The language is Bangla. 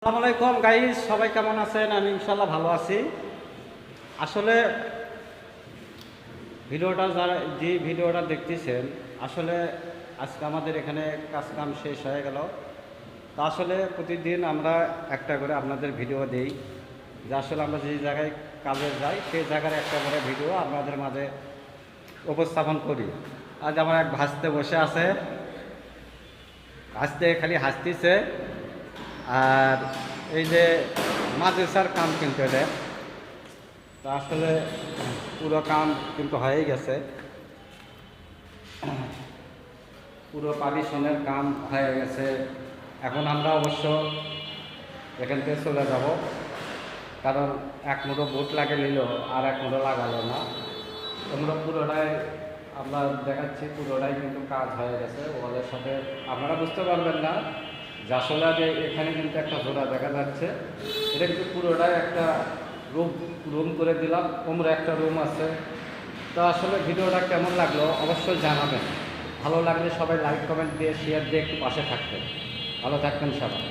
আসসালামু আলাইকুম গাইস, সবাই কেমন আছেন? আমি ইনশাল্লাহ ভালো আছি। আসলে ভিডিওটা দেখতেছেন, আসলে আজকে আমাদের এখানে কাজকাম শেষ হয়ে গেল। তা আসলে প্রতিদিন আমরা একটা করে আপনাদের ভিডিও দেই, যে আসলে আমরা যে জায়গায় কাজে যাই সেই জায়গার একটা করে ভিডিও আপনাদের মাঝে উপস্থাপন করি। আজ আমার এক ভাসতে বসে আছে, হাসতে খালি হাসতেছে। আর এই যে মাদ্রাসার কাম কিন্তু এটা, তা আসলে পুরো কাম কিন্তু হয়ে গেছে, পুরো পার্টিশনের কাম হয়ে গেছে। এখন আমরা অবশ্য এখান থেকে চলে যাব, কারণ এক মুঠো বুট লাগে নিল আর এক মুঠো লাগালো না। তোমরা পুরোটাই আমরা দেখাচ্ছি, পুরোটাই কিন্তু কাজ হয়ে গেছে ওদের সাথে। আপনারা বুঝতে পারবেন না যে আসলে এখানে কিন্তু একটা জোড়া দেখা যাচ্ছে, এটা কিন্তু পুরোটাই একটা রুম করে দিলাম, তোমরা একটা রুম আছে। তো আসলে ভিডিওটা কেমন লাগলো অবশ্যই জানাবেন। ভালো লাগলে সবাই লাইক কমেন্ট দিয়ে শেয়ার দিয়ে একটু পাশে থাকবেন। ভালো থাকবেন সবাই।